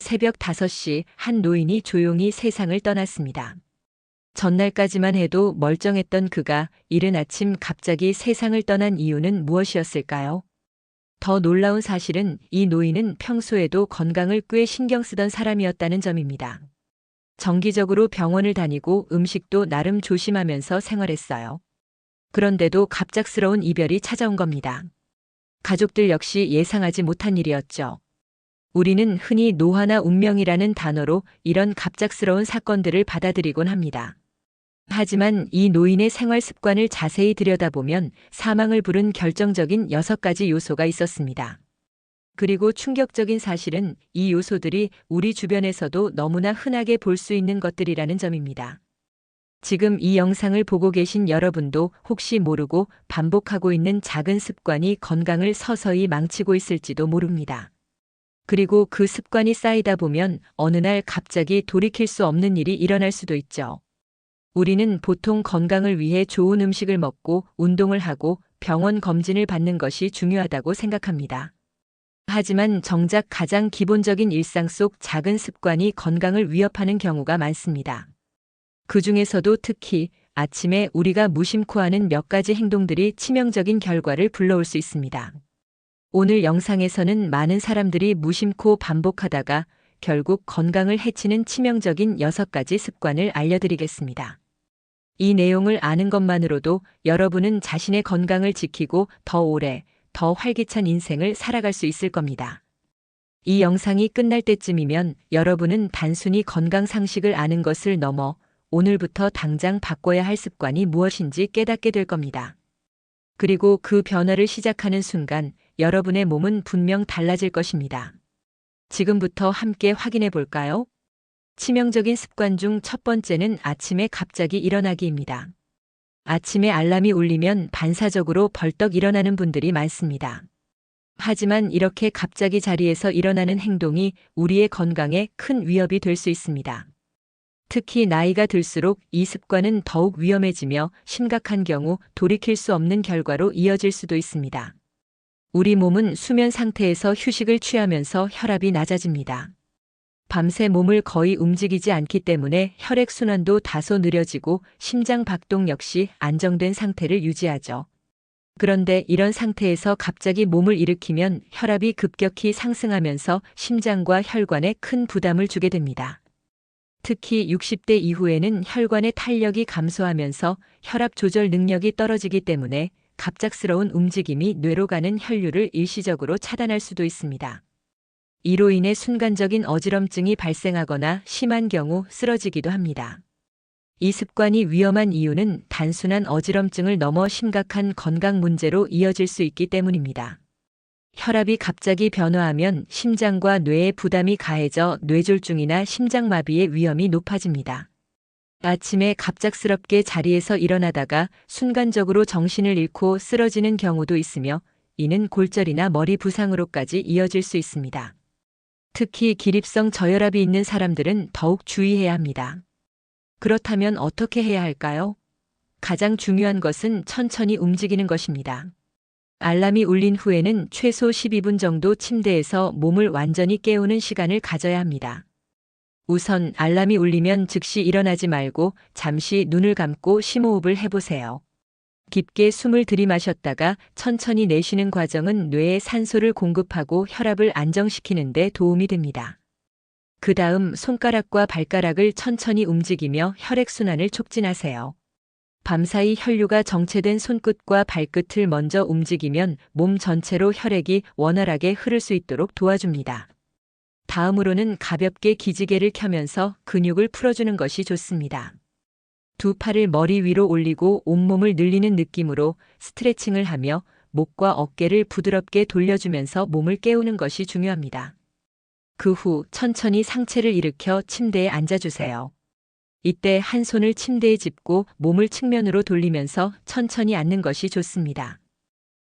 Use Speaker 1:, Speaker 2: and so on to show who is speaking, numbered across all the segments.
Speaker 1: 새벽 5시 한 노인이 조용히 세상을 떠났습니다. 전날까지만 해도 멀쩡했던 그가 이른 아침 갑자기 세상을 떠난 이유는 무엇이었을까요? 더 놀라운 사실은 이 노인은 평소에도 건강을 꽤 신경 쓰던 사람이었다는 점입니다. 정기적으로 병원을 다니고 음식도 나름 조심하면서 생활했어요. 그런데도 갑작스러운 이별이 찾아온 겁니다. 가족들 역시 예상하지 못한 일이었죠. 우리는 흔히 노화나 운명이라는 단어로 이런 갑작스러운 사건들을 받아들이곤 합니다. 하지만 이 노인의 생활 습관을 자세히 들여다보면 사망을 부른 결정적인 6가지 요소가 있었습니다. 그리고 충격적인 사실은 이 요소들이 우리 주변에서도 너무나 흔하게 볼 수 있는 것들이라는 점입니다. 지금 이 영상을 보고 계신 여러분도 혹시 모르고 반복하고 있는 작은 습관이 건강을 서서히 망치고 있을지도 모릅니다. 그리고 그 습관이 쌓이다 보면 어느 날 갑자기 돌이킬 수 없는 일이 일어날 수도 있죠. 우리는 보통 건강을 위해 좋은 음식을 먹고 운동을 하고 병원 검진을 받는 것이 중요하다고 생각합니다. 하지만 정작 가장 기본적인 일상 속 작은 습관이 건강을 위협하는 경우가 많습니다. 그 중에서도 특히 아침에 우리가 무심코 하는 몇 가지 행동들이 치명적인 결과를 불러올 수 있습니다. 오늘 영상에서는 많은 사람들이 무심코 반복하다가 결국 건강을 해치는 치명적인 6가지 습관을 알려드리겠습니다. 이 내용을 아는 것만으로도 여러분은 자신의 건강을 지키고 더 오래, 더 활기찬 인생을 살아갈 수 있을 겁니다. 이 영상이 끝날 때쯤이면 여러분은 단순히 건강 상식을 아는 것을 넘어 오늘부터 당장 바꿔야 할 습관이 무엇인지 깨닫게 될 겁니다. 그리고 그 변화를 시작하는 순간 여러분의 몸은 분명 달라질 것입니다. 지금부터 함께 확인해 볼까요? 치명적인 습관 중 첫 번째는 아침에 갑자기 일어나기입니다. 아침에 알람이 울리면 반사적으로 벌떡 일어나는 분들이 많습니다. 하지만 이렇게 갑자기 자리에서 일어나는 행동이 우리의 건강에 큰 위협이 될 수 있습니다. 특히 나이가 들수록 이 습관은 더욱 위험해지며 심각한 경우 돌이킬 수 없는 결과로 이어질 수도 있습니다. 우리 몸은 수면 상태에서 휴식을 취하면서 혈압이 낮아집니다. 밤새 몸을 거의 움직이지 않기 때문에 혈액순환도 다소 느려지고 심장 박동 역시 안정된 상태를 유지하죠. 그런데 이런 상태에서 갑자기 몸을 일으키면 혈압이 급격히 상승하면서 심장과 혈관에 큰 부담을 주게 됩니다. 특히 60대 이후에는 혈관의 탄력이 감소하면서 혈압 조절 능력이 떨어지기 때문에 갑작스러운 움직임이 뇌로 가는 혈류를 일시적으로 차단할 수도 있습니다. 이로 인해 순간적인 어지럼증이 발생하거나 심한 경우 쓰러지기도 합니다. 이 습관이 위험한 이유는 단순한 어지럼증을 넘어 심각한 건강 문제로 이어질 수 있기 때문입니다. 혈압이 갑자기 변화하면 심장과 뇌에 부담이 가해져 뇌졸중이나 심장마비의 위험이 높아집니다. 아침에 갑작스럽게 자리에서 일어나다가 순간적으로 정신을 잃고 쓰러지는 경우도 있으며 이는 골절이나 머리 부상으로까지 이어질 수 있습니다. 특히 기립성 저혈압이 있는 사람들은 더욱 주의해야 합니다. 그렇다면 어떻게 해야 할까요? 가장 중요한 것은 천천히 움직이는 것입니다. 알람이 울린 후에는 최소 12분 정도 침대에서 몸을 완전히 깨우는 시간을 가져야 합니다. 우선 알람이 울리면 즉시 일어나지 말고 잠시 눈을 감고 심호흡을 해보세요. 깊게 숨을 들이마셨다가 천천히 내쉬는 과정은 뇌에 산소를 공급하고 혈압을 안정시키는 데 도움이 됩니다. 그 다음 손가락과 발가락을 천천히 움직이며 혈액순환을 촉진하세요. 밤사이 혈류가 정체된 손끝과 발끝을 먼저 움직이면 몸 전체로 혈액이 원활하게 흐를 수 있도록 도와줍니다. 다음으로는 가볍게 기지개를 켜면서 근육을 풀어주는 것이 좋습니다. 두 팔을 머리 위로 올리고 온몸을 늘리는 느낌으로 스트레칭을 하며 목과 어깨를 부드럽게 돌려주면서 몸을 깨우는 것이 중요합니다. 그 후 천천히 상체를 일으켜 침대에 앉아주세요. 이때 한 손을 침대에 짚고 몸을 측면으로 돌리면서 천천히 앉는 것이 좋습니다.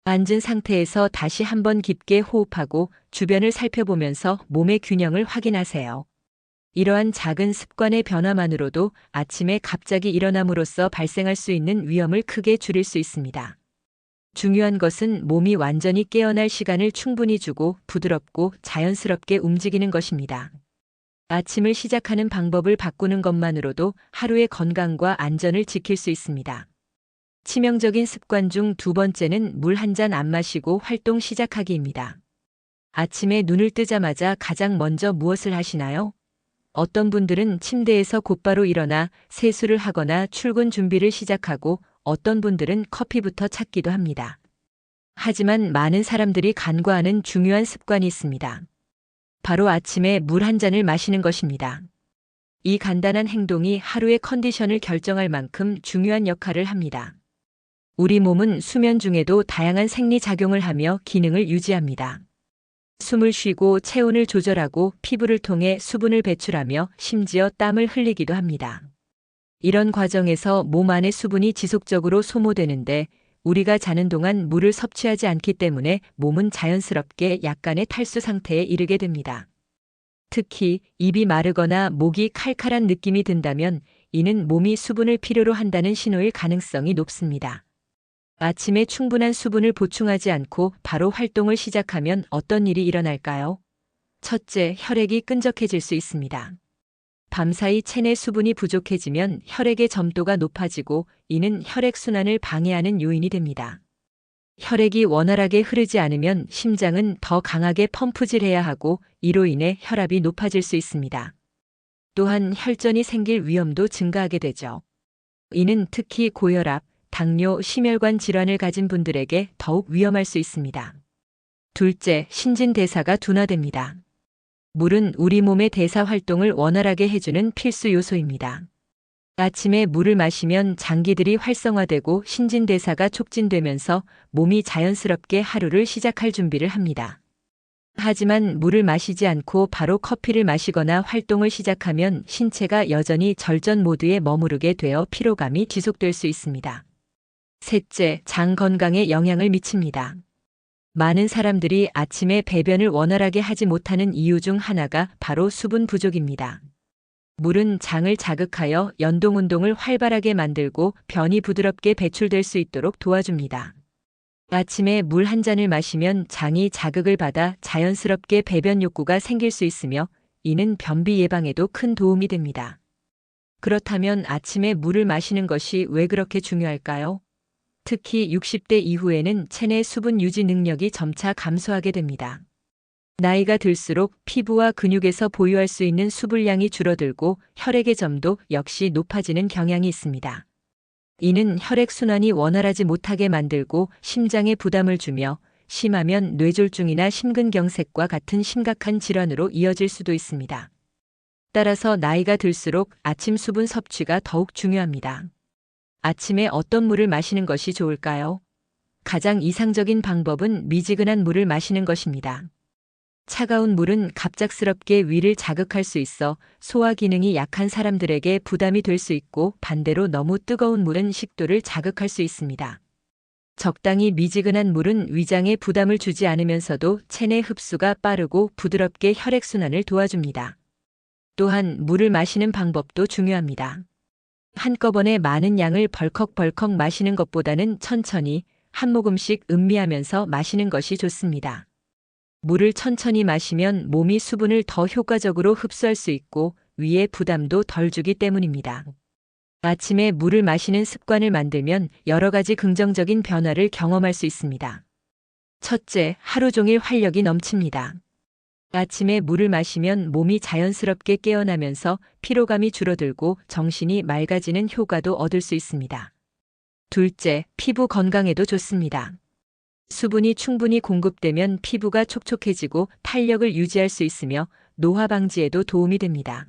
Speaker 1: 앉은 상태에서 다시 한번 깊게 호흡하고 주변을 살펴보면서 몸의 균형을 확인하세요. 이러한 작은 습관의 변화만으로도 아침에 갑자기 일어남으로써 발생할 수 있는 위험을 크게 줄일 수 있습니다. 중요한 것은 몸이 완전히 깨어날 시간을 충분히 주고 부드럽고 자연스럽게 움직이는 것입니다. 아침을 시작하는 방법을 바꾸는 것만으로도 하루의 건강과 안전을 지킬 수 있습니다. 치명적인 습관 중 두 번째는 물 한 잔 안 마시고 활동 시작하기입니다. 아침에 눈을 뜨자마자 가장 먼저 무엇을 하시나요? 어떤 분들은 침대에서 곧바로 일어나 세수를 하거나 출근 준비를 시작하고 어떤 분들은 커피부터 찾기도 합니다. 하지만 많은 사람들이 간과하는 중요한 습관이 있습니다. 바로 아침에 물 한 잔을 마시는 것입니다. 이 간단한 행동이 하루의 컨디션을 결정할 만큼 중요한 역할을 합니다. 우리 몸은 수면 중에도 다양한 생리작용을 하며 기능을 유지합니다. 숨을 쉬고 체온을 조절하고 피부를 통해 수분을 배출하며 심지어 땀을 흘리기도 합니다. 이런 과정에서 몸 안의 수분이 지속적으로 소모되는데 우리가 자는 동안 물을 섭취하지 않기 때문에 몸은 자연스럽게 약간의 탈수 상태에 이르게 됩니다. 특히 입이 마르거나 목이 칼칼한 느낌이 든다면 이는 몸이 수분을 필요로 한다는 신호일 가능성이 높습니다. 아침에 충분한 수분을 보충하지 않고 바로 활동을 시작하면 어떤 일이 일어날까요? 첫째, 혈액이 끈적해질 수 있습니다. 밤사이 체내 수분이 부족해지면 혈액의 점도가 높아지고 이는 혈액순환을 방해하는 요인이 됩니다. 혈액이 원활하게 흐르지 않으면 심장은 더 강하게 펌프질해야 하고 이로 인해 혈압이 높아질 수 있습니다. 또한 혈전이 생길 위험도 증가하게 되죠. 이는 특히 고혈압, 당뇨, 심혈관 질환을 가진 분들에게 더욱 위험할 수 있습니다. 둘째, 신진대사가 둔화됩니다. 물은 우리 몸의 대사 활동을 원활하게 해주는 필수 요소입니다. 아침에 물을 마시면 장기들이 활성화되고 신진대사가 촉진되면서 몸이 자연스럽게 하루를 시작할 준비를 합니다. 하지만 물을 마시지 않고 바로 커피를 마시거나 활동을 시작하면 신체가 여전히 절전 모드에 머무르게 되어 피로감이 지속될 수 있습니다. 셋째, 장 건강에 영향을 미칩니다. 많은 사람들이 아침에 배변을 원활하게 하지 못하는 이유 중 하나가 바로 수분 부족입니다. 물은 장을 자극하여 연동운동을 활발하게 만들고 변이 부드럽게 배출될 수 있도록 도와줍니다. 아침에 물 한 잔을 마시면 장이 자극을 받아 자연스럽게 배변 욕구가 생길 수 있으며 이는 변비 예방에도 큰 도움이 됩니다. 그렇다면 아침에 물을 마시는 것이 왜 그렇게 중요할까요? 특히 60대 이후에는 체내 수분 유지 능력이 점차 감소하게 됩니다. 나이가 들수록 피부와 근육에서 보유할 수 있는 수분량이 줄어들고 혈액의 점도 역시 높아지는 경향이 있습니다. 이는 혈액순환이 원활하지 못하게 만들고 심장에 부담을 주며 심하면 뇌졸중이나 심근경색과 같은 심각한 질환으로 이어질 수도 있습니다. 따라서 나이가 들수록 아침 수분 섭취가 더욱 중요합니다. 아침에 어떤 물을 마시는 것이 좋을까요? 가장 이상적인 방법은 미지근한 물을 마시는 것입니다. 차가운 물은 갑작스럽게 위를 자극할 수 있어 소화 기능이 약한 사람들에게 부담이 될 수 있고 반대로 너무 뜨거운 물은 식도를 자극할 수 있습니다. 적당히 미지근한 물은 위장에 부담을 주지 않으면서도 체내 흡수가 빠르고 부드럽게 혈액순환을 도와줍니다. 또한 물을 마시는 방법도 중요합니다. 한꺼번에 많은 양을 벌컥벌컥 마시는 것보다는 천천히 한 모금씩 음미하면서 마시는 것이 좋습니다. 물을 천천히 마시면 몸이 수분을 더 효과적으로 흡수할 수 있고 위에 부담도 덜 주기 때문입니다. 아침에 물을 마시는 습관을 만들면 여러 가지 긍정적인 변화를 경험할 수 있습니다. 첫째, 하루 종일 활력이 넘칩니다. 아침에 물을 마시면 몸이 자연스럽게 깨어나면서 피로감이 줄어들고 정신이 맑아지는 효과도 얻을 수 있습니다. 둘째, 피부 건강에도 좋습니다. 수분이 충분히 공급되면 피부가 촉촉해지고 탄력을 유지할 수 있으며 노화 방지에도 도움이 됩니다.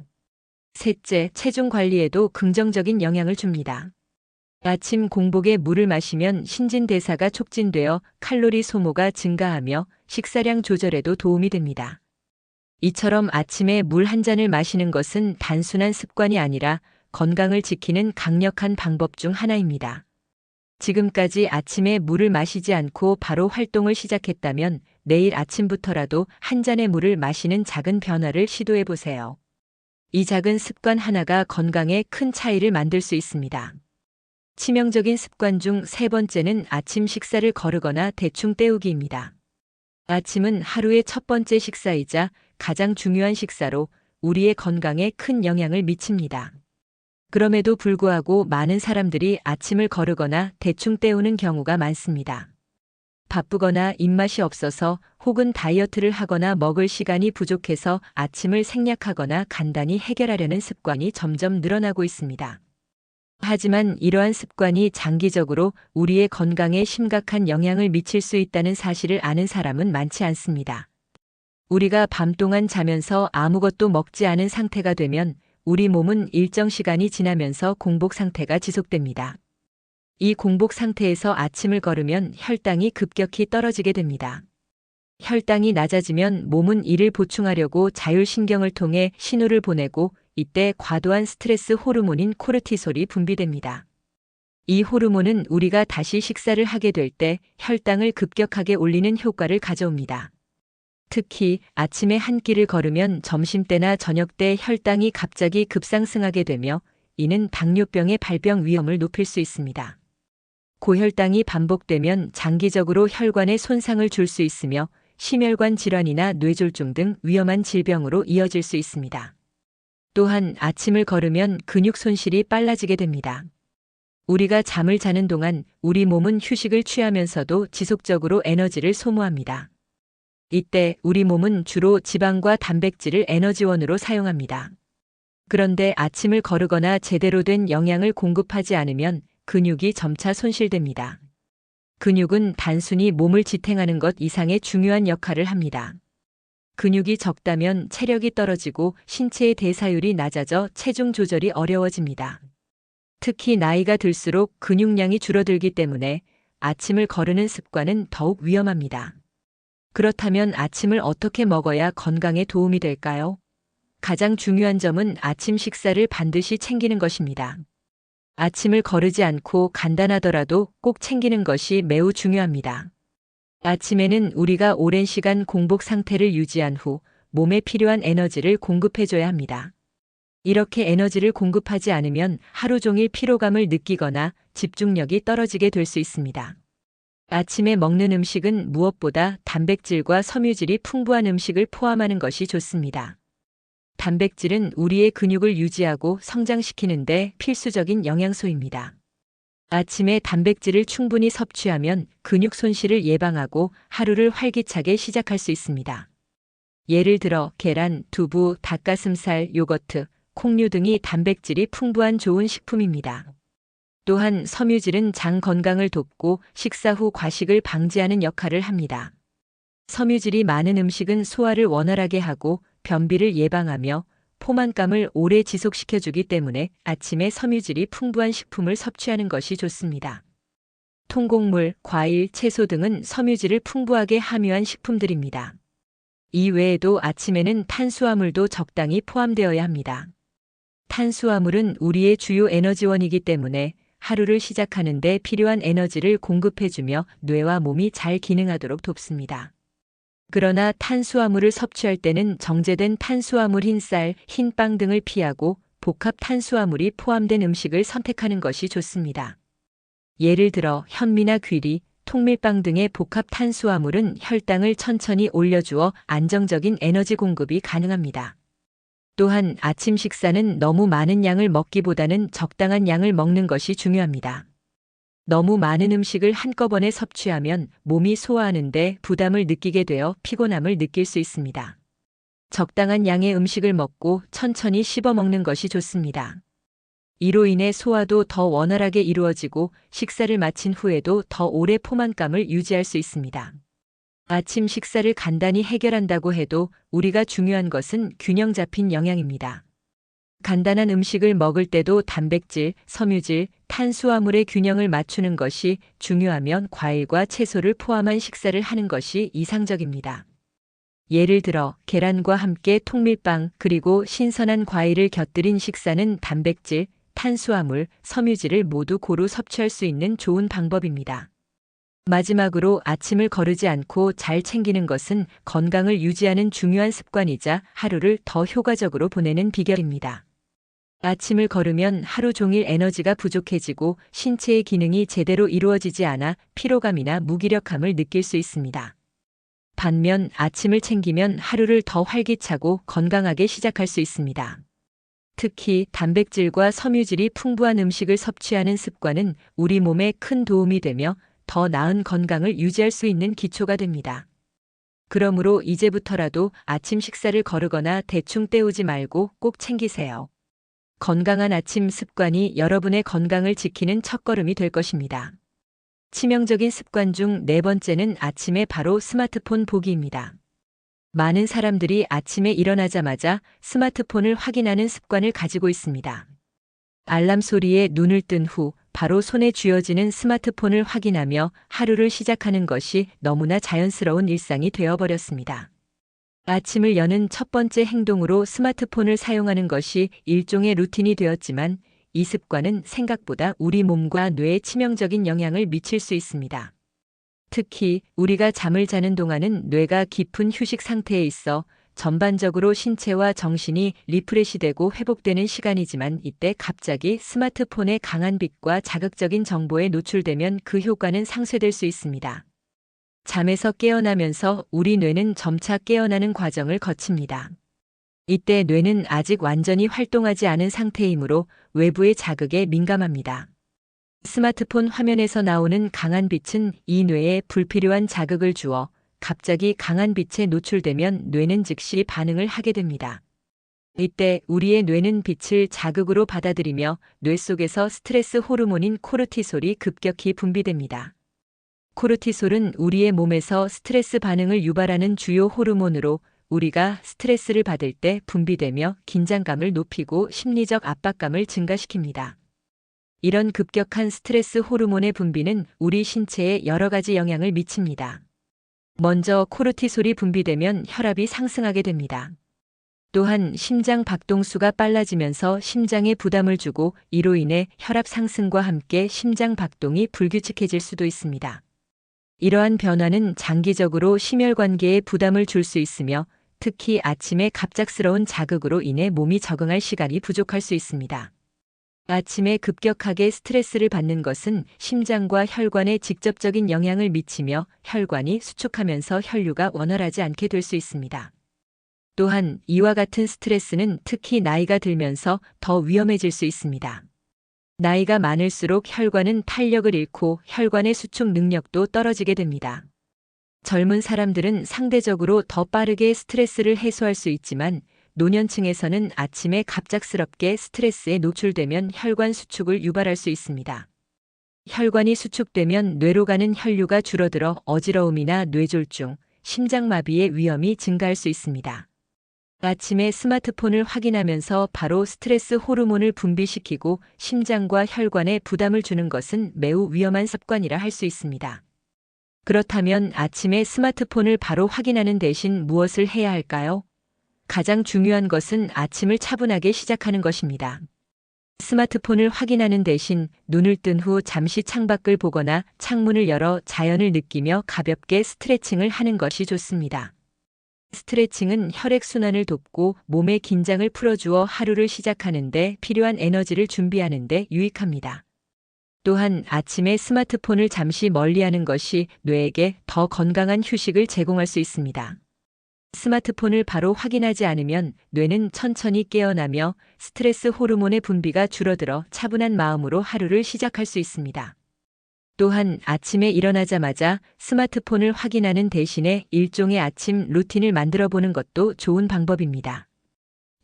Speaker 1: 셋째, 체중 관리에도 긍정적인 영향을 줍니다. 아침 공복에 물을 마시면 신진대사가 촉진되어 칼로리 소모가 증가하며 식사량 조절에도 도움이 됩니다. 이처럼 아침에 물 한 잔을 마시는 것은 단순한 습관이 아니라 건강을 지키는 강력한 방법 중 하나입니다. 지금까지 아침에 물을 마시지 않고 바로 활동을 시작했다면 내일 아침부터라도 한 잔의 물을 마시는 작은 변화를 시도해 보세요. 이 작은 습관 하나가 건강에 큰 차이를 만들 수 있습니다. 치명적인 습관 중 세 번째는 아침 식사를 거르거나 대충 때우기입니다. 아침은 하루의 첫 번째 식사이자 가장 중요한 식사로 우리의 건강에 큰 영향을 미칩니다. 그럼에도 불구하고 많은 사람들이 아침을 거르거나 대충 때우는 경우가 많습니다. 바쁘거나 입맛이 없어서 혹은 다이어트를 하거나 먹을 시간이 부족해서 아침을 생략하거나 간단히 해결하려는 습관이 점점 늘어나고 있습니다. 하지만 이러한 습관이 장기적으로 우리의 건강에 심각한 영향을 미칠 수 있다는 사실을 아는 사람은 많지 않습니다. 우리가 밤 동안 자면서 아무것도 먹지 않은 상태가 되면 우리 몸은 일정 시간이 지나면서 공복 상태가 지속됩니다. 이 공복 상태에서 아침을 걸으면 혈당이 급격히 떨어지게 됩니다. 혈당이 낮아지면 몸은 이를 보충하려고 자율신경을 통해 신호를 보내고 이때 과도한 스트레스 호르몬인 코르티솔이 분비됩니다. 이 호르몬은 우리가 다시 식사를 하게 될 때 혈당을 급격하게 올리는 효과를 가져옵니다. 특히 아침에 한 끼를 걸으면 점심때나 저녁때 혈당이 갑자기 급상승하게 되며 이는 당뇨병의 발병 위험을 높일 수 있습니다. 고혈당이 반복되면 장기적으로 혈관에 손상을 줄 수 있으며 심혈관 질환이나 뇌졸중 등 위험한 질병으로 이어질 수 있습니다. 또한 아침을 걸으면 근육 손실이 빨라지게 됩니다. 우리가 잠을 자는 동안 우리 몸은 휴식을 취하면서도 지속적으로 에너지를 소모합니다. 이때 우리 몸은 주로 지방과 단백질을 에너지원으로 사용합니다. 그런데 아침을 거르거나 제대로 된 영양을 공급하지 않으면 근육이 점차 손실됩니다. 근육은 단순히 몸을 지탱하는 것 이상의 중요한 역할을 합니다. 근육이 적다면 체력이 떨어지고 신체의 대사율이 낮아져 체중 조절이 어려워집니다. 특히 나이가 들수록 근육량이 줄어들기 때문에 아침을 거르는 습관은 더욱 위험합니다. 그렇다면 아침을 어떻게 먹어야 건강에 도움이 될까요? 가장 중요한 점은 아침 식사를 반드시 챙기는 것입니다. 아침을 거르지 않고 간단하더라도 꼭 챙기는 것이 매우 중요합니다. 아침에는 우리가 오랜 시간 공복 상태를 유지한 후 몸에 필요한 에너지를 공급해줘야 합니다. 이렇게 에너지를 공급하지 않으면 하루 종일 피로감을 느끼거나 집중력이 떨어지게 될 수 있습니다. 아침에 먹는 음식은 무엇보다 단백질과 섬유질이 풍부한 음식을 포함하는 것이 좋습니다. 단백질은 우리의 근육을 유지하고 성장시키는 데 필수적인 영양소입니다. 아침에 단백질을 충분히 섭취하면 근육 손실을 예방하고 하루를 활기차게 시작할 수 있습니다. 예를 들어 계란, 두부, 닭가슴살, 요거트, 콩류 등이 단백질이 풍부한 좋은 식품입니다. 또한 섬유질은 장 건강을 돕고 식사 후 과식을 방지하는 역할을 합니다. 섬유질이 많은 음식은 소화를 원활하게 하고 변비를 예방하며 포만감을 오래 지속시켜주기 때문에 아침에 섬유질이 풍부한 식품을 섭취하는 것이 좋습니다. 통곡물, 과일, 채소 등은 섬유질을 풍부하게 함유한 식품들입니다. 이 외에도 아침에는 탄수화물도 적당히 포함되어야 합니다. 탄수화물은 우리의 주요 에너지원이기 때문에 하루를 시작하는 데 필요한 에너지를 공급해주며 뇌와 몸이 잘 기능하도록 돕습니다. 그러나 탄수화물을 섭취할 때는 정제된 탄수화물 흰쌀, 흰빵 등을 피하고 복합 탄수화물이 포함된 음식을 선택하는 것이 좋습니다. 예를 들어 현미나 귀리, 통밀빵 등의 복합 탄수화물은 혈당을 천천히 올려주어 안정적인 에너지 공급이 가능합니다. 또한 아침 식사는 너무 많은 양을 먹기보다는 적당한 양을 먹는 것이 중요합니다. 너무 많은 음식을 한꺼번에 섭취하면 몸이 소화하는데 부담을 느끼게 되어 피곤함을 느낄 수 있습니다. 적당한 양의 음식을 먹고 천천히 씹어 먹는 것이 좋습니다. 이로 인해 소화도 더 원활하게 이루어지고 식사를 마친 후에도 더 오래 포만감을 유지할 수 있습니다. 아침 식사를 간단히 해결한다고 해도 우리가 중요한 것은 균형 잡힌 영양입니다. 간단한 음식을 먹을 때도 단백질, 섬유질, 탄수화물의 균형을 맞추는 것이 중요하면 과일과 채소를 포함한 식사를 하는 것이 이상적입니다. 예를 들어 계란과 함께 통밀빵 그리고 신선한 과일을 곁들인 식사는 단백질, 탄수화물, 섬유질을 모두 고루 섭취할 수 있는 좋은 방법입니다. 마지막으로 아침을 거르지 않고 잘 챙기는 것은 건강을 유지하는 중요한 습관이자 하루를 더 효과적으로 보내는 비결입니다. 아침을 거르면 하루 종일 에너지가 부족해지고 신체의 기능이 제대로 이루어지지 않아 피로감이나 무기력함을 느낄 수 있습니다. 반면 아침을 챙기면 하루를 더 활기차고 건강하게 시작할 수 있습니다. 특히 단백질과 섬유질이 풍부한 음식을 섭취하는 습관은 우리 몸에 큰 도움이 되며 더 나은 건강을 유지할 수 있는 기초가 됩니다. 그러므로 이제부터라도 아침 식사를 거르거나 대충 때우지 말고 꼭 챙기세요. 건강한 아침 습관이 여러분의 건강을 지키는 첫걸음이 될 것입니다. 치명적인 습관 중 네 번째는 아침에 바로 스마트폰 보기입니다. 많은 사람들이 아침에 일어나자마자 스마트폰을 확인하는 습관을 가지고 있습니다. 알람 소리에 눈을 뜬 후 바로 손에 쥐어지는 스마트폰을 확인하며 하루를 시작하는 것이 너무나 자연스러운 일상이 되어버렸습니다. 아침을 여는 첫 번째 행동으로 스마트폰을 사용하는 것이 일종의 루틴이 되었지만 이 습관은 생각보다 우리 몸과 뇌에 치명적인 영향을 미칠 수 있습니다. 특히 우리가 잠을 자는 동안은 뇌가 깊은 휴식 상태에 있어 전반적으로 신체와 정신이 리프레시되고 회복되는 시간이지만 이때 갑자기 스마트폰의 강한 빛과 자극적인 정보에 노출되면 그 효과는 상쇄될 수 있습니다. 잠에서 깨어나면서 우리 뇌는 점차 깨어나는 과정을 거칩니다. 이때 뇌는 아직 완전히 활동하지 않은 상태이므로 외부의 자극에 민감합니다. 스마트폰 화면에서 나오는 강한 빛은 이 뇌에 불필요한 자극을 주어 갑자기 강한 빛에 노출되면 뇌는 즉시 반응을 하게 됩니다. 이때 우리의 뇌는 빛을 자극으로 받아들이며 뇌 속에서 스트레스 호르몬인 코르티솔이 급격히 분비됩니다. 코르티솔은 우리의 몸에서 스트레스 반응을 유발하는 주요 호르몬으로 우리가 스트레스를 받을 때 분비되며 긴장감을 높이고 심리적 압박감을 증가시킵니다. 이런 급격한 스트레스 호르몬의 분비는 우리 신체에 여러 가지 영향을 미칩니다. 먼저 코르티솔이 분비되면 혈압이 상승하게 됩니다. 또한 심장 박동수가 빨라지면서 심장에 부담을 주고 이로 인해 혈압 상승과 함께 심장 박동이 불규칙해질 수도 있습니다. 이러한 변화는 장기적으로 심혈관계에 부담을 줄 수 있으며 특히 아침에 갑작스러운 자극으로 인해 몸이 적응할 시간이 부족할 수 있습니다. 아침에 급격하게 스트레스를 받는 것은 심장과 혈관에 직접적인 영향을 미치며 혈관이 수축하면서 혈류가 원활하지 않게 될 수 있습니다. 또한 이와 같은 스트레스는 특히 나이가 들면서 더 위험해질 수 있습니다. 나이가 많을수록 혈관은 탄력을 잃고 혈관의 수축 능력도 떨어지게 됩니다. 젊은 사람들은 상대적으로 더 빠르게 스트레스를 해소할 수 있지만 노년층에서는 아침에 갑작스럽게 스트레스에 노출되면 혈관 수축을 유발할 수 있습니다. 혈관이 수축되면 뇌로 가는 혈류가 줄어들어 어지러움이나 뇌졸중, 심장마비의 위험이 증가할 수 있습니다. 아침에 스마트폰을 확인하면서 바로 스트레스 호르몬을 분비시키고 심장과 혈관에 부담을 주는 것은 매우 위험한 습관이라 할 수 있습니다. 그렇다면 아침에 스마트폰을 바로 확인하는 대신 무엇을 해야 할까요? 가장 중요한 것은 아침을 차분하게 시작하는 것입니다. 스마트폰을 확인하는 대신 눈을 뜬 후 잠시 창밖을 보거나 창문을 열어 자연을 느끼며 가볍게 스트레칭을 하는 것이 좋습니다. 스트레칭은 혈액순환을 돕고 몸의 긴장을 풀어주어 하루를 시작하는 데 필요한 에너지를 준비하는 데 유익합니다. 또한 아침에 스마트폰을 잠시 멀리하는 것이 뇌에게 더 건강한 휴식을 제공할 수 있습니다. 스마트폰을 바로 확인하지 않으면 뇌는 천천히 깨어나며 스트레스 호르몬의 분비가 줄어들어 차분한 마음으로 하루를 시작할 수 있습니다. 또한 아침에 일어나자마자 스마트폰을 확인하는 대신에 일종의 아침 루틴을 만들어 보는 것도 좋은 방법입니다.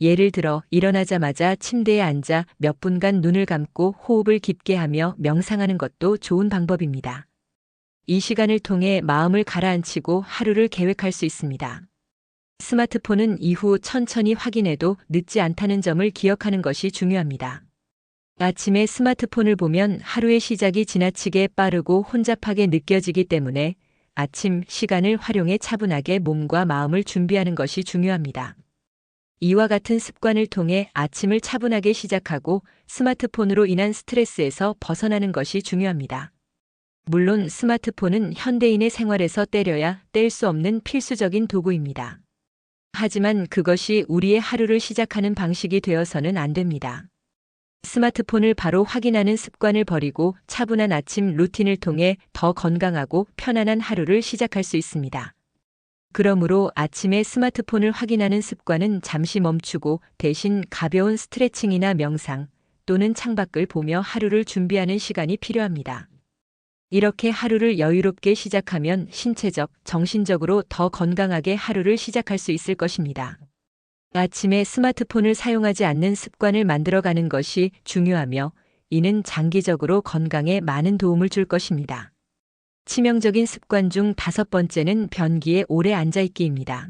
Speaker 1: 예를 들어 일어나자마자 침대에 앉아 몇 분간 눈을 감고 호흡을 깊게 하며 명상하는 것도 좋은 방법입니다. 이 시간을 통해 마음을 가라앉히고 하루를 계획할 수 있습니다. 스마트폰은 이후 천천히 확인해도 늦지 않다는 점을 기억하는 것이 중요합니다. 아침에 스마트폰을 보면 하루의 시작이 지나치게 빠르고 혼잡하게 느껴지기 때문에 아침 시간을 활용해 차분하게 몸과 마음을 준비하는 것이 중요합니다. 이와 같은 습관을 통해 아침을 차분하게 시작하고 스마트폰으로 인한 스트레스에서 벗어나는 것이 중요합니다. 물론 스마트폰은 현대인의 생활에서 떼려야 뗄 수 없는 필수적인 도구입니다. 하지만 그것이 우리의 하루를 시작하는 방식이 되어서는 안 됩니다. 스마트폰을 바로 확인하는 습관을 버리고 차분한 아침 루틴을 통해 더 건강하고 편안한 하루를 시작할 수 있습니다. 그러므로 아침에 스마트폰을 확인하는 습관은 잠시 멈추고 대신 가벼운 스트레칭이나 명상 또는 창밖을 보며 하루를 준비하는 시간이 필요합니다. 이렇게 하루를 여유롭게 시작하면 신체적, 정신적으로 더 건강하게 하루를 시작할 수 있을 것입니다. 아침에 스마트폰을 사용하지 않는 습관을 만들어가는 것이 중요하며 이는 장기적으로 건강에 많은 도움을 줄 것입니다. 치명적인 습관 중 5번째는 변기에 오래 앉아있기입니다.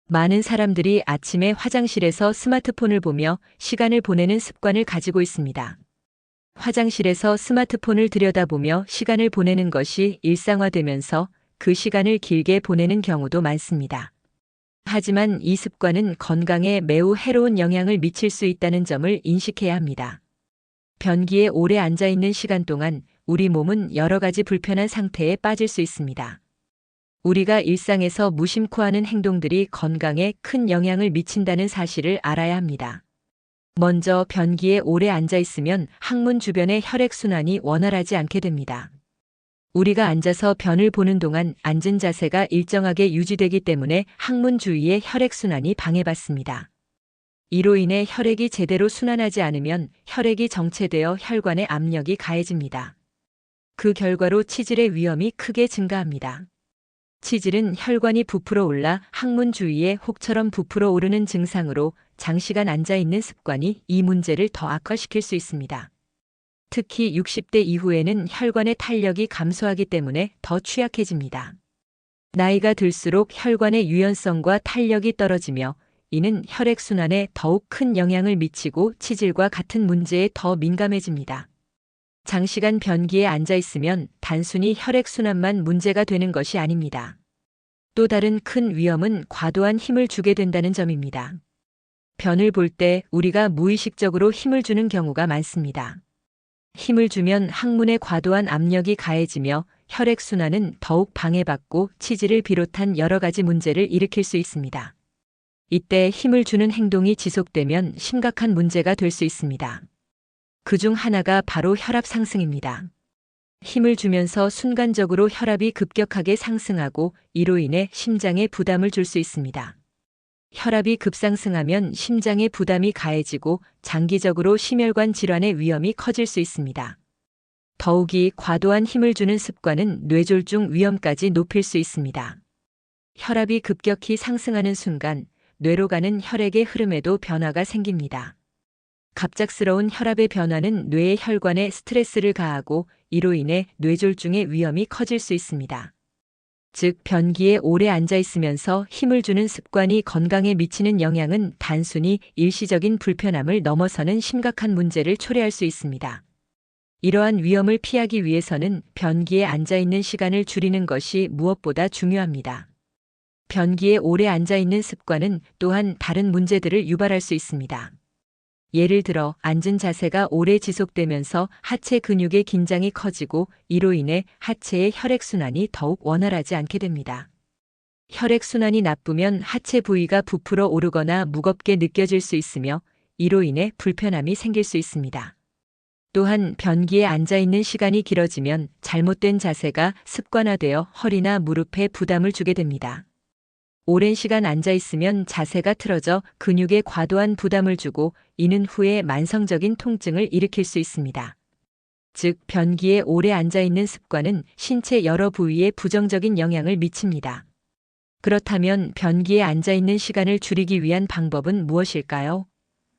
Speaker 1: 많은 사람들이 아침에 화장실에서 스마트폰을 보며 시간을 보내는 습관을 가지고 있습니다. 화장실에서 스마트폰을 들여다보며 시간을 보내는 것이 일상화되면서 그 시간을 길게 보내는 경우도 많습니다. 하지만 이 습관은 건강에 매우 해로운 영향을 미칠 수 있다는 점을 인식해야 합니다. 변기에 오래 앉아 있는 시간 동안 우리 몸은 여러 가지 불편한 상태에 빠질 수 있습니다. 우리가 일상에서 무심코 하는 행동들이 건강에 큰 영향을 미친다는 사실을 알아야 합니다. 먼저 변기에 오래 앉아 있으면 항문 주변의 혈액순환이 원활하지 않게 됩니다. 우리가 앉아서 변을 보는 동안 앉은 자세가 일정하게 유지되기 때문에 항문 주위의 혈액순환이 방해받습니다. 이로 인해 혈액이 제대로 순환하지 않으면 혈액이 정체되어 혈관의 압력이 가해집니다. 그 결과로 치질의 위험이 크게 증가합니다. 치질은 혈관이 부풀어 올라 항문 주위에 혹처럼 부풀어 오르는 증상으로 장시간 앉아 있는 습관이 이 문제를 더 악화시킬 수 있습니다. 특히 60대 이후에는 혈관의 탄력이 감소하기 때문에 더 취약해집니다. 나이가 들수록 혈관의 유연성과 탄력이 떨어지며 이는 혈액순환에 더욱 큰 영향을 미치고 치질과 같은 문제에 더 민감해집니다. 장시간 변기에 앉아 있으면 단순히 혈액순환만 문제가 되는 것이 아닙니다. 또 다른 큰 위험은 과도한 힘을 주게 된다는 점입니다. 변을 볼 때 우리가 무의식적으로 힘을 주는 경우가 많습니다. 힘을 주면 항문에 과도한 압력이 가해지며 혈액순환은 더욱 방해받고 치질을 비롯한 여러 가지 문제를 일으킬 수 있습니다. 이때 힘을 주는 행동이 지속되면 심각한 문제가 될 수 있습니다. 그중 하나가 바로 혈압 상승입니다. 힘을 주면서 순간적으로 혈압이 급격하게 상승하고 이로 인해 심장에 부담을 줄 수 있습니다. 혈압이 급상승하면 심장에 부담이 가해지고 장기적으로 심혈관 질환의 위험이 커질 수 있습니다. 더욱이 과도한 힘을 주는 습관은 뇌졸중 위험까지 높일 수 있습니다. 혈압이 급격히 상승하는 순간 뇌로 가는 혈액의 흐름에도 변화가 생깁니다. 갑작스러운 혈압의 변화는 뇌의 혈관에 스트레스를 가하고 이로 인해 뇌졸중의 위험이 커질 수 있습니다. 즉, 변기에 오래 앉아 있으면서 힘을 주는 습관이 건강에 미치는 영향은 단순히 일시적인 불편함을 넘어서는 심각한 문제를 초래할 수 있습니다. 이러한 위험을 피하기 위해서는 변기에 앉아 있는 시간을 줄이는 것이 무엇보다 중요합니다. 변기에 오래 앉아 있는 습관은 또한 다른 문제들을 유발할 수 있습니다. 예를 들어 앉은 자세가 오래 지속되면서 하체 근육의 긴장이 커지고 이로 인해 하체의 혈액순환이 더욱 원활하지 않게 됩니다. 혈액순환이 나쁘면 하체 부위가 부풀어 오르거나 무겁게 느껴질 수 있으며 이로 인해 불편함이 생길 수 있습니다. 또한 변기에 앉아 있는 시간이 길어지면 잘못된 자세가 습관화되어 허리나 무릎에 부담을 주게 됩니다. 오랜 시간 앉아 있으면 자세가 틀어져 근육에 과도한 부담을 주고 이는 후에 만성적인 통증을 일으킬 수 있습니다. 즉, 변기에 오래 앉아 있는 습관은 신체 여러 부위에 부정적인 영향을 미칩니다. 그렇다면 변기에 앉아 있는 시간을 줄이기 위한 방법은 무엇일까요?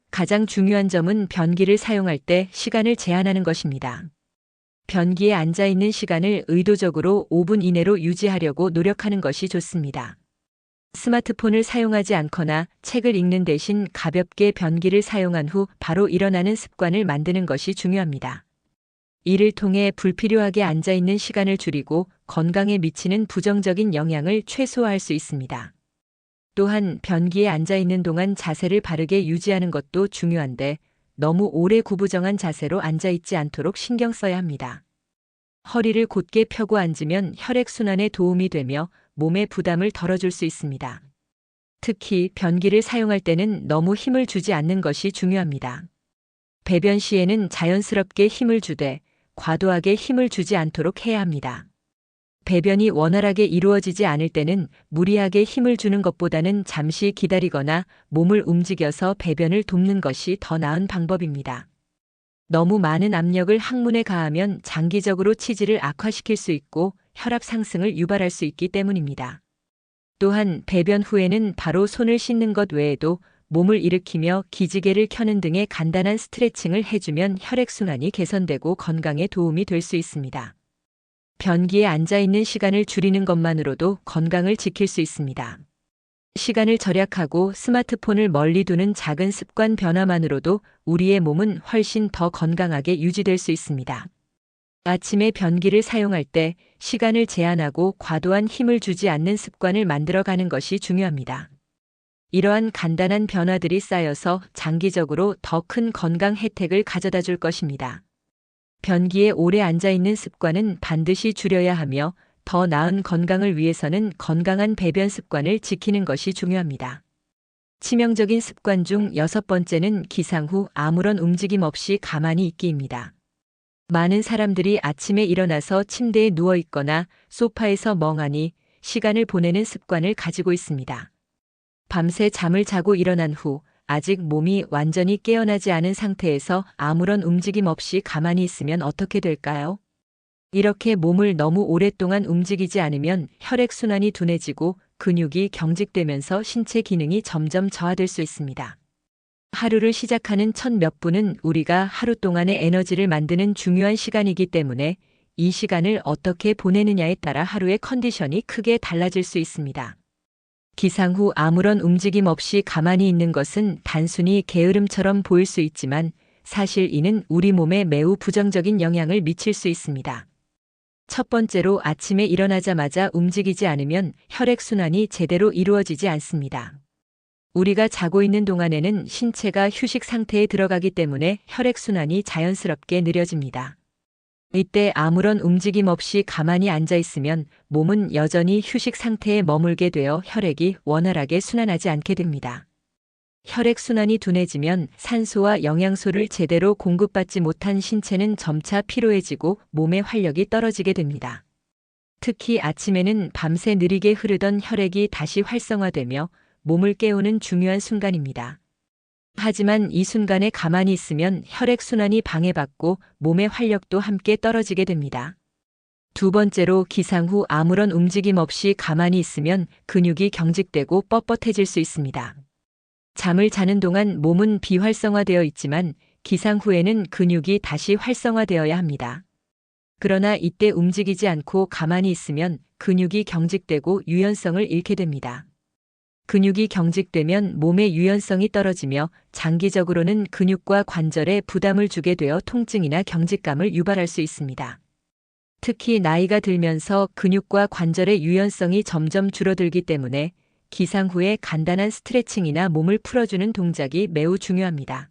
Speaker 1: 가장 중요한 점은 변기를 사용할 때 시간을 제한하는 것입니다. 변기에 앉아 있는 시간을 의도적으로 5분 이내로 유지하려고 노력하는 것이 좋습니다. 스마트폰을 사용하지 않거나 책을 읽는 대신 가볍게 변기를 사용한 후 바로 일어나는 습관을 만드는 것이 중요합니다. 이를 통해 불필요하게 앉아 있는 시간을 줄이고 건강에 미치는 부정적인 영향을 최소화할 수 있습니다. 또한 변기에 앉아 있는 동안 자세를 바르게 유지하는 것도 중요한데 너무 오래 구부정한 자세로 앉아 있지 않도록 신경 써야 합니다. 허리를 곧게 펴고 앉으면 혈액순환에 도움이 되며 몸의 부담을 덜어줄 수 있습니다. 특히 변기를 사용할 때는 너무 힘을 주지 않는 것이 중요합니다. 배변 시에는 자연스럽게 힘을 주되 과도하게 힘을 주지 않도록 해야 합니다. 배변이 원활하게 이루어지지 않을 때는 무리하게 힘을 주는 것보다는 잠시 기다리거나 몸을 움직여서 배변을 돕는 것이 더 나은 방법입니다. 너무 많은 압력을 항문에 가하면 장기적으로 치질을 악화시킬 수 있고 혈압 상승을 유발할 수 있기 때문입니다. 또한 배변 후에는 바로 손을 씻는 것 외에도 몸을 일으키며 기지개를 켜는 등의 간단한 스트레칭을 해주면 혈액순환이 개선되고 건강에 도움이 될 수 있습니다. 변기에 앉아 있는 시간을 줄이는 것만으로도 건강을 지킬 수 있습니다. 시간을 절약하고 스마트폰을 멀리 두는 작은 습관 변화만으로도 우리의 몸은 훨씬 더 건강하게 유지될 수 있습니다. 아침에 변기를 사용할 때 시간을 제한하고 과도한 힘을 주지 않는 습관을 만들어가는 것이 중요합니다. 이러한 간단한 변화들이 쌓여서 장기적으로 더 큰 건강 혜택을 가져다 줄 것입니다. 변기에 오래 앉아 있는 습관은 반드시 줄여야 하며 더 나은 건강을 위해서는 건강한 배변 습관을 지키는 것이 중요합니다. 치명적인 습관 중 6번째는 기상 후 아무런 움직임 없이 가만히 있기입니다. 많은 사람들이 아침에 일어나서 침대에 누워 있거나 소파에서 멍하니 시간을 보내는 습관을 가지고 있습니다. 밤새 잠을 자고 일어난 후 아직 몸이 완전히 깨어나지 않은 상태에서 아무런 움직임 없이 가만히 있으면 어떻게 될까요? 이렇게 몸을 너무 오랫동안 움직이지 않으면 혈액순환이 둔해지고 근육이 경직되면서 신체 기능이 점점 저하될 수 있습니다. 하루를 시작하는 첫 몇 분은 우리가 하루 동안의 에너지를 만드는 중요한 시간이기 때문에 이 시간을 어떻게 보내느냐에 따라 하루의 컨디션이 크게 달라질 수 있습니다. 기상 후 아무런 움직임 없이 가만히 있는 것은 단순히 게으름처럼 보일 수 있지만 사실 이는 우리 몸에 매우 부정적인 영향을 미칠 수 있습니다. 첫 번째로 아침에 일어나자마자 움직이지 않으면 혈액순환이 제대로 이루어지지 않습니다. 우리가 자고 있는 동안에는 신체가 휴식 상태에 들어가기 때문에 혈액순환이 자연스럽게 느려집니다. 이때 아무런 움직임 없이 가만히 앉아 있으면 몸은 여전히 휴식 상태에 머물게 되어 혈액이 원활하게 순환하지 않게 됩니다. 혈액순환이 둔해지면 산소와 영양소를 제대로 공급받지 못한 신체는 점차 피로해지고 몸의 활력이 떨어지게 됩니다. 특히 아침에는 밤새 느리게 흐르던 혈액이 다시 활성화되며 몸을 깨우는 중요한 순간입니다. 하지만 이 순간에 가만히 있으면 혈액순환이 방해받고 몸의 활력도 함께 떨어지게 됩니다. 두 번째로 기상 후 아무런 움직임 없이 가만히 있으면 근육이 경직되고 뻣뻣해질 수 있습니다. 잠을 자는 동안 몸은 비활성화되어 있지만 기상 후에는 근육이 다시 활성화되어야 합니다. 그러나 이때 움직이지 않고 가만히 있으면 근육이 경직되고 유연성을 잃게 됩니다. 근육이 경직되면 몸의 유연성이 떨어지며 장기적으로는 근육과 관절에 부담을 주게 되어 통증이나 경직감을 유발할 수 있습니다. 특히 나이가 들면서 근육과 관절의 유연성이 점점 줄어들기 때문에 기상 후에 간단한 스트레칭이나 몸을 풀어주는 동작이 매우 중요합니다.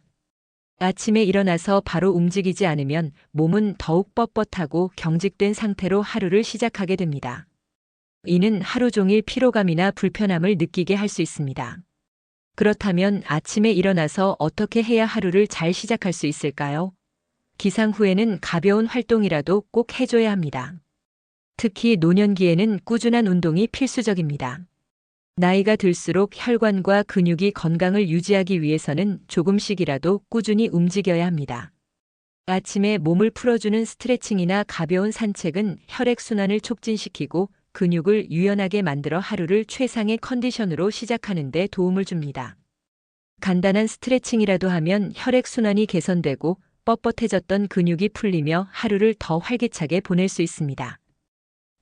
Speaker 1: 아침에 일어나서 바로 움직이지 않으면 몸은 더욱 뻣뻣하고 경직된 상태로 하루를 시작하게 됩니다. 이는 하루 종일 피로감이나 불편함을 느끼게 할 수 있습니다. 그렇다면 아침에 일어나서 어떻게 해야 하루를 잘 시작할 수 있을까요? 기상 후에는 가벼운 활동이라도 꼭 해줘야 합니다. 특히 노년기에는 꾸준한 운동이 필수적입니다. 나이가 들수록 혈관과 근육이 건강을 유지하기 위해서는 조금씩이라도 꾸준히 움직여야 합니다. 아침에 몸을 풀어주는 스트레칭이나 가벼운 산책은 혈액순환을 촉진시키고 근육을 유연하게 만들어 하루를 최상의 컨디션으로 시작하는 데 도움을 줍니다. 간단한 스트레칭이라도 하면 혈액순환이 개선되고 뻣뻣해졌던 근육이 풀리며 하루를 더 활기차게 보낼 수 있습니다.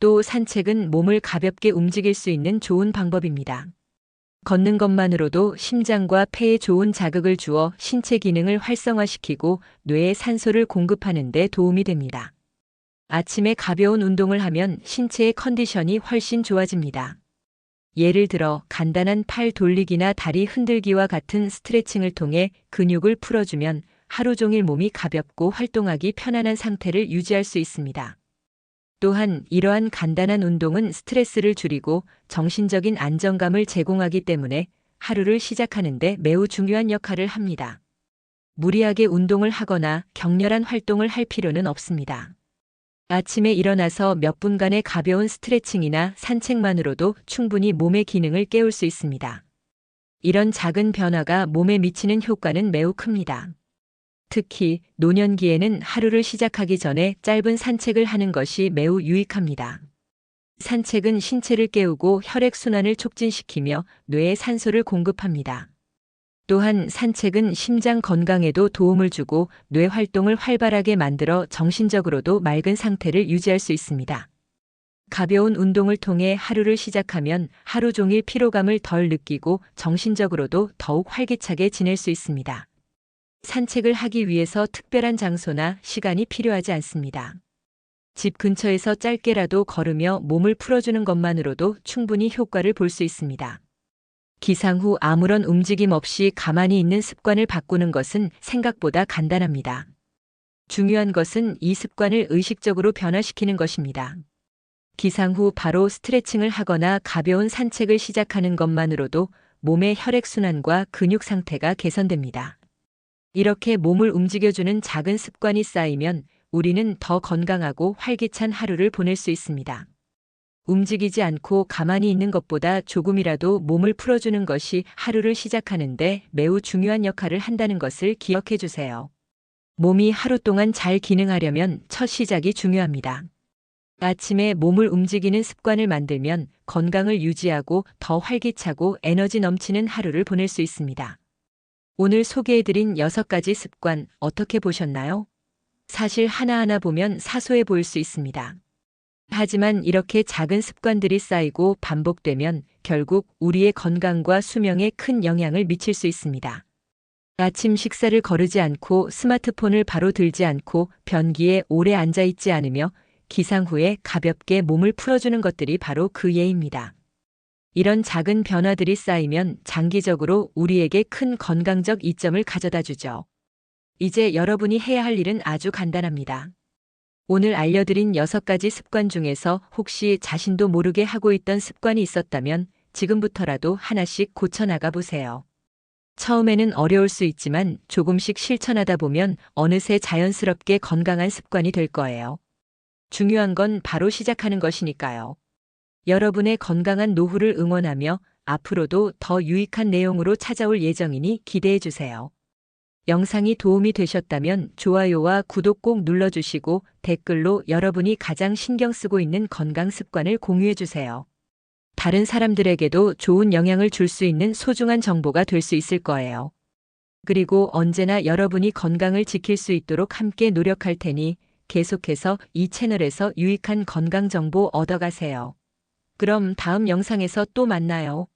Speaker 1: 또 산책은 몸을 가볍게 움직일 수 있는 좋은 방법입니다. 걷는 것만으로도 심장과 폐에 좋은 자극을 주어 신체 기능을 활성화시키고 뇌에 산소를 공급하는 데 도움이 됩니다. 아침에 가벼운 운동을 하면 신체의 컨디션이 훨씬 좋아집니다. 예를 들어 간단한 팔 돌리기나 다리 흔들기와 같은 스트레칭을 통해 근육을 풀어주면 하루 종일 몸이 가볍고 활동하기 편안한 상태를 유지할 수 있습니다. 또한 이러한 간단한 운동은 스트레스를 줄이고 정신적인 안정감을 제공하기 때문에 하루를 시작하는 데 매우 중요한 역할을 합니다. 무리하게 운동을 하거나 격렬한 활동을 할 필요는 없습니다. 아침에 일어나서 몇 분간의 가벼운 스트레칭이나 산책만으로도 충분히 몸의 기능을 깨울 수 있습니다. 이런 작은 변화가 몸에 미치는 효과는 매우 큽니다. 특히 노년기에는 하루를 시작하기 전에 짧은 산책을 하는 것이 매우 유익합니다. 산책은 신체를 깨우고 혈액순환을 촉진시키며 뇌에 산소를 공급합니다. 또한 산책은 심장 건강에도 도움을 주고 뇌 활동을 활발하게 만들어 정신적으로도 맑은 상태를 유지할 수 있습니다. 가벼운 운동을 통해 하루를 시작하면 하루 종일 피로감을 덜 느끼고 정신적으로도 더욱 활기차게 지낼 수 있습니다. 산책을 하기 위해서 특별한 장소나 시간이 필요하지 않습니다. 집 근처에서 짧게라도 걸으며 몸을 풀어주는 것만으로도 충분히 효과를 볼 수 있습니다. 기상 후 아무런 움직임 없이 가만히 있는 습관을 바꾸는 것은 생각보다 간단합니다. 중요한 것은 이 습관을 의식적으로 변화시키는 것입니다. 기상 후 바로 스트레칭을 하거나 가벼운 산책을 시작하는 것만으로도 몸의 혈액순환과 근육 상태가 개선됩니다. 이렇게 몸을 움직여주는 작은 습관이 쌓이면 우리는 더 건강하고 활기찬 하루를 보낼 수 있습니다. 움직이지 않고 가만히 있는 것보다 조금이라도 몸을 풀어주는 것이 하루를 시작하는데 매우 중요한 역할을 한다는 것을 기억해 주세요. 몸이 하루 동안 잘 기능하려면 첫 시작이 중요합니다. 아침에 몸을 움직이는 습관을 만들면 건강을 유지하고 더 활기차고 에너지 넘치는 하루를 보낼 수 있습니다. 오늘 소개해드린 6가지 습관 어떻게 보셨나요? 사실 하나하나 보면 사소해 보일 수 있습니다. 하지만 이렇게 작은 습관들이 쌓이고 반복되면 결국 우리의 건강과 수명에 큰 영향을 미칠 수 있습니다. 아침 식사를 거르지 않고 스마트폰을 바로 들지 않고 변기에 오래 앉아 있지 않으며 기상 후에 가볍게 몸을 풀어주는 것들이 바로 그 예입니다. 이런 작은 변화들이 쌓이면 장기적으로 우리에게 큰 건강적 이점을 가져다 주죠. 이제 여러분이 해야 할 일은 아주 간단합니다. 오늘 알려드린 6가지 습관 중에서 혹시 자신도 모르게 하고 있던 습관이 있었다면 지금부터라도 하나씩 고쳐나가 보세요. 처음에는 어려울 수 있지만 조금씩 실천하다 보면 어느새 자연스럽게 건강한 습관이 될 거예요. 중요한 건 바로 시작하는 것이니까요. 여러분의 건강한 노후를 응원하며 앞으로도 더 유익한 내용으로 찾아올 예정이니 기대해 주세요. 영상이 도움이 되셨다면 좋아요와 구독 꼭 눌러주시고 댓글로 여러분이 가장 신경 쓰고 있는 건강 습관을 공유해 주세요. 다른 사람들에게도 좋은 영향을 줄 수 있는 소중한 정보가 될 수 있을 거예요. 그리고 언제나 여러분이 건강을 지킬 수 있도록 함께 노력할 테니 계속해서 이 채널에서 유익한 건강 정보 얻어가세요. 그럼 다음 영상에서 또 만나요.